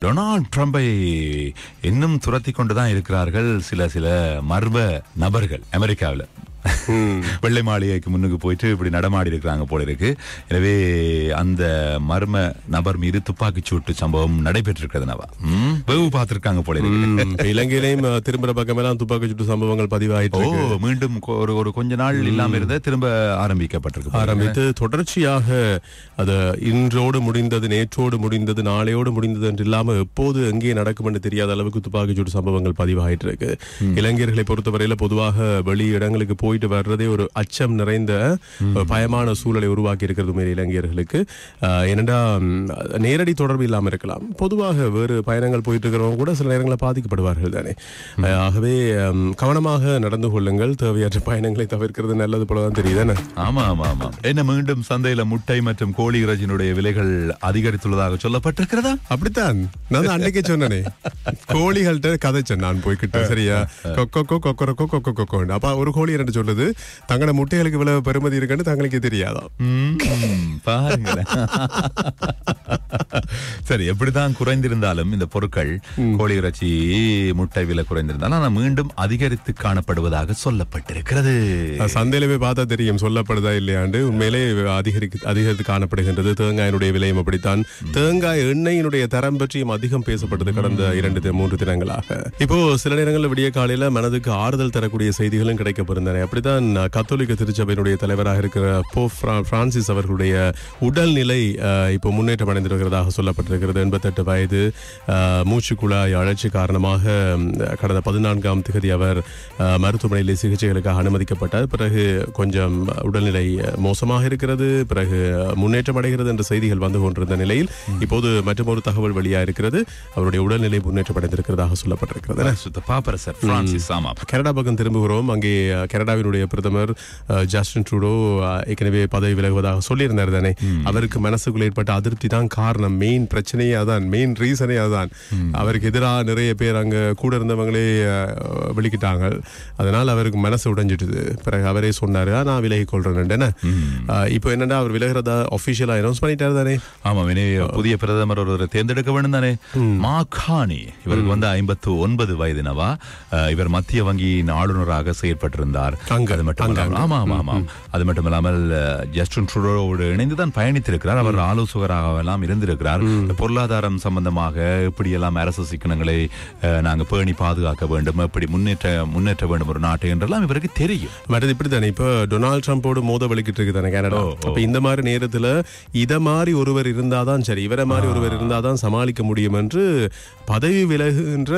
Donald ட்ரம்பை இன்னும் துரத்தி கொண்டுதான் இருக்கிறார்கள் சில மர்ம நபர்கள் அமெரிக்காவில். வெள்ளை மாளிகைக்கு முன்னுக்கு போயிட்டு இப்படி நடமாடி இருக்கிறாங்க போல இருக்கு. எனவே அந்த மர்ம நபர் மீது துப்பாக்கி சூட்டு சம்பவம் நடைபெற்றிருக்கிறதுனாவா வெகு பார்த்திருக்காங்க போல இருக்கு. இலங்கையிலையும் திரும்புற பக்கமெல்லாம் துப்பாக்கி சூட்டு சம்பவங்கள் பதிவாயிட்டு மீண்டும் ஒரு கொஞ்ச நாள் இல்லாம இருந்த திரும்ப ஆரம்பித்து தொடர்ச்சியாக அது இன்றோடு முடிந்தது, நேற்றோடு முடிந்தது, நாளையோடு முடிந்தது என்று இல்லாம எப்போது எங்கே நடக்கும் என்று தெரியாத அளவுக்கு துப்பாக்கி சூட்டு சம்பவங்கள் பதிவாயிட்டு இருக்கு. இளைஞர்களை பொறுத்தவரையில பொதுவாக வெளி இடங்களுக்கு போயிட்டு வர்றதே ஒரு அச்சம் நிறைந்த பயமான சூழலை உருவாக்கி இருக்கிறது இளைஞர்களுக்கு. ஏனென்றா நேரடி தொடர்பு இல்லாம இருக்கலாம், பொதுவாக வேறு பயணங்கள் போயிட்டு இருக்கிறவங்க கூட சில நேரங்களில் பாதிக்கப்படுவார்கள் தானே. ஆகவே கவனமாக நடந்து கொள்ளுங்கள், தேவையற்ற பயணங்களை தவிர்க்கிறது நல்லது போலதான் தெரியுது. ஆமா ஆமா ஆமா. என்ன மீண்டும் சந்தையில முட்டை மற்றும் கோழி இறைச்சியினுடைய விலைகள் அதிகரித்துள்ளதாக சொல்லப்பட்டிருக்கிறதா? அப்படித்தான் நான் அன்றைக்கே சொன்னேனே, கோழிகள்கிட்ட கதைச்சேன் நான் போய்கிட்ட. சரியா, கொக்கோ கொக்கரக்கோ கொக்கோ கொக்கோ. அப்ப ஒரு கோழி என்று சொல்லுது தங்களோட முட்டைகளுக்கு இவ்வளவு பெருமதி இருக்குன்னு தங்களுக்கே தெரியாதான். பாருங்களேன். சரி, எப்படிதான் குறைந்திருந்தாலும் இந்த பொருட்கள் கோழி இறைச்சி முட்டை விலை குறைந்திருந்தாலும் ஆனா மீண்டும் அதிகரித்து காணப்படுவதாக சொல்லப்பட்டிருக்கிறது. சந்தையில பார்த்தா தெரியும் சொல்லப்படுதா இல்லையாண்டு. உண்மையிலே அதிகரித்து காணப்படுகின்றது. தேங்காயினுடைய விலையும் அப்படித்தான். தேங்காய் எண்ணெயினுடைய தரம் பற்றியும் அதிகம் பேசப்பட்டது கடந்த 2-3 தினங்களாக. இப்போ சில நேரங்களில் விடிய காலையில மனதுக்கு ஆறுதல் தரக்கூடிய செய்திகளும் கிடைக்கப்பெறுந்தன. அப்படித்தான் கத்தோலிக்க திருச்சபையினுடைய தலைவராக இருக்கிற போப் பிரான்சிஸ் அவர்களுடைய உடல்நிலை இப்போ முன்னேற்றம் அடைந்திருக்கிறதாக சொல்லப்பட்டிருக்கிறது. 88 வயது, மூச்சுக்குழாய் அழற்சி காரணமாக கடந்த 14ஆம் தேதி அவர் மருத்துவமனையில் சிகிச்சைகளுக்காக அனுமதிக்கப்பட்டார். பிறகு கொஞ்சம் உடல்நிலை மோசமாக இருக்கிறது, பிறகு முன்னேற்றம் அடைகிறது என்ற செய்திகள் வந்து கொண்டிருந்த நிலையில் இப்போது மற்றொரு தகவல் வெளியாக இருக்கிறது. அவருடைய உடல்நிலை முன்னேற்றம் அடைந்திருக்கிறதாக சொல்லப்பட்டிருக்கிறது. கனடா பக்கம் திரும்புகிறோம். அங்கே கனடாவினுடைய பிரதமர் ஜஸ்டின் ட்ரூடோ ஏற்கனவே பதவி விலகுவதாக சொல்லியிருந்தார் தானே. அவருக்கு மனசுக்குள்ள ஏற்பட்ட அதிருப்தி தான் காரணம். மெயின் பிரச்சனையே அதான், மெயின் ரீசனே அதான். அவருக்கு எதிராக நிறைய பேர் அங்க கூட இருந்தவங்களே விழிக்கிட்டாங்க. அதனால அவருக்கு மனசு உடைஞ்சிட்டுது. பிறகு அவரே சொன்னாரு நான் விலகி கொள்றேன். இப்போ என்னன்னா அவர் விலகிறதா ஆபீஷியலா அனௌன்ஸ் பண்ணிட்டாரு தானே. ஆமா, புதிய பிரதமர் ஒருவரை தேர்ந்தெடுக்க வேண்டும் தானே. மாகாணி இவருக்கு வந்து 59 வயதுனவா. இவர் மத்திய வங்கியின் ஆளுநராக செயற்பட்டிருந்தார். அது மட்டுமல்லாமல் ஜஸ்டின் ட்ரூடோவோடு இணைந்துதான் பயணித்திருக்கிறார். அவர் ஆலோசகராக எல்லாம் இருந்திருக்கிறார். பொருளாதாரம் சம்பந்தமாக எப்படி எல்லாம் அரசு சிக்கனங்களை நாங்க பேணி பாதுகாக்க வேண்டும், எப்படி முன்னேற்ற வேண்டும் ஒரு நாட்டை என்றெல்லாம் இவருக்கு தெரியும். மற்றது இப்படித்தானே இப்போ டொனால்ட் ட்ரம்போடு மோத வலிக்கிட்டு இருக்குதானே கனடா. அப்ப இந்த மாதிரி நேரத்துல இத மாதிரி ஒருவர் இருந்தாதான் சரி, இவரை மாதிரி ஒருவர் இருந்தாதான் சமாளிக்க முடியும் என்று பதவி விலகுகின்ற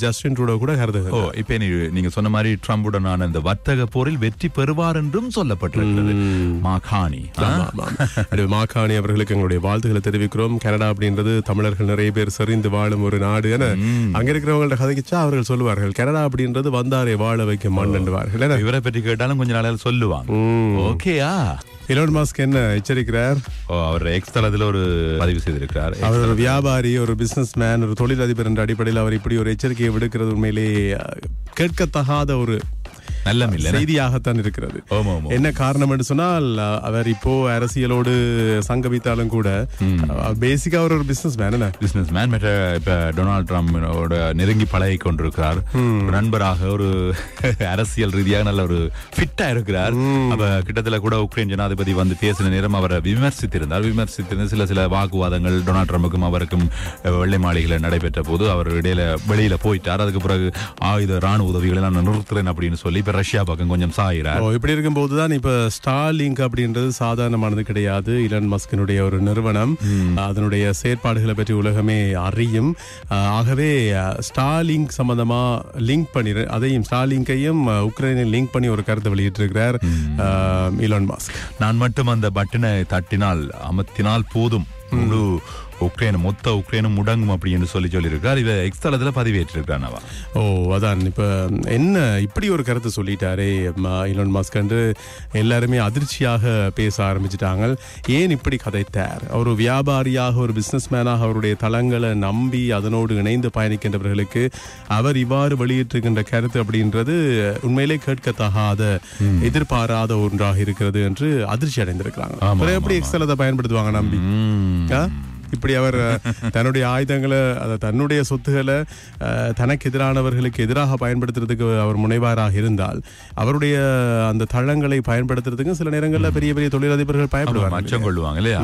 ஜஸ்டின் ட்ரூடோ கூட கருதுகிறார். இப்ப நீங்க சொன்ன மாதிரி ட்ரம்புடனான இந்த வர்த்தக போரில் வெற்றி பெறுவார் என்றும் சொல்லப்பட்டிருக்கிறது. மாகாணி அவர்களுக்கு எங்களுடைய வாழ்த்துக்களை தெரிவிக்கிறோம். கனடா அப்படின்றது தமிழர்கள் நிறைய பேர் செறிந்து வாழும் ஒரு நாடு என அங்க இருக்கிறவங்கள்ட்ட கதைக்கிச்சா அவர்கள் சொல்லுவார்கள். கனடா அப்படின்றது வந்தாரை வாழ வைக்கும் மண் என்றுவார்கள். இவரை பற்றி கேட்டாலும் கொஞ்ச நாளால சொல்லுவாங்க. ஓகேயா? எலான் மஸ்க் என்ன எச்சரிக்கிறார்? அவர் எக்ஸ் தளத்தில் ஒரு பதிவு செய்திருக்கிறார். அவர் ஒரு வியாபாரி, ஒரு பிசினஸ் மேன், ஒரு தொழிலதிபர் என்ற அடிப்படையில் அவர் இப்படி ஒரு எச்சரிக்கையை விடுக்கிறது உண்மையிலே கேட்கத்தகாத ஒரு நல்ல செய்தியாகத்தான் இருக்கிறது. என்ன காரணம் என்று சொன்னால் அவர் இப்போ அரசியலோடு சங்கமித்தாலும் கூட பேசிக்கா அவர் ஒரு பிசினஸ் மேன். இப்ப டொனால்ட் ட்ரம்போட நெருங்கி பழகி கொண்டிருக்கிறார். நண்பராக ஒரு அரசியல் ரீதியாக நல்ல ஒரு ஃபிட்டா இருக்கிறார். அப்ப கிட்டத்தட்ட கூட உக்ரைன் ஜனாதிபதி வந்து பேசின நேரம் அவரை விமர்சித்திருந்த சில வாக்குவாதங்கள் டொனால்ட் ட்ரம்புக்கும் அவருக்கும் வெள்ளை மாளிகையில் நடைபெற்ற போது அவர் வெளியில போயிட்டார். அதுக்கு பிறகு ஆயுத ராணுவ உதவிகளை நான் நிறுத்துறேன் அப்படின்னு சொல்லி ரஷ்யா பக்கம் கொஞ்சம் சாயிறார். இப்படி இருக்கும் போதுதான் இப்ப ஸ்டார்லிங்க் அப்படின்றது சாதாரணமானது கிடையாது. எலான் மஸ்கினுடைய ஒரு நிறுவனம், அதனுடைய செயற்பாடுகளை பற்றி உலகமே அறியும். ஆகவே ஸ்டார்லிங்க் சம்பந்தமா லிங்க் பண்ணி அதையும் ஸ்டார்லிங்கையும் உக்ரைனில் லிங்க் பண்ணி ஒரு கருத்தை வெளியிட்டிருக்கிறார் எலான் மஸ்க். நான் மட்டும் அந்த பட்டனை தட்டினால் அமர்த்தினால் போதும், முழு மொத்த உக்ரைனும் முடங்கும் அப்படின்னு சொல்லியிருக்கார். இவ எக்ஸ் தளத்துல பதிவேற்றிருக்கானவா. அதான் இப்ப என்ன இப்படி ஒரு கருத்து சொல்லிட்டாரே எலான் மஸ்க் என்று எல்லாருமே அதிர்ச்சியாக பேச ஆரம்பிச்சிட்டாங்க. ஏன் இப்படி கதைத்தார்? ஒரு வியாபாரியாக, ஒரு பிசினஸ் மேனாக அவருடைய தளங்களை நம்பி அதனோடு இணைந்து பயணிக்கின்றவர்களுக்கு அவர் இவ்வாறு வெளியிட்டிருக்கின்ற கருத்து அப்படின்றது உண்மையிலே கேட்கத்தகாத, எதிர்பாராத ஒன்றாக இருக்கிறது என்று அதிர்ச்சி அடைந்திருக்கிறாங்க. எப்படி எக்ஸ் தளத்தை பயன்படுத்துவாங்க நம்பி? இப்படி அவர் தன்னுடைய ஆயுதங்களை தன்னுடைய சொத்துக்களை தனக்கு எதிரானவர்களுக்கு எதிராக பயன்படுத்துறதுக்கு அவர் முனைவாராக இருந்தால் அவருடைய அந்த தளங்களை பயன்படுத்துறதுக்கு சில நேரங்களில் பெரிய பெரிய தொழிலதிபர்கள் பயப்படுவாங்க, அச்சம் கொள்ளுவாங்க இல்லையா?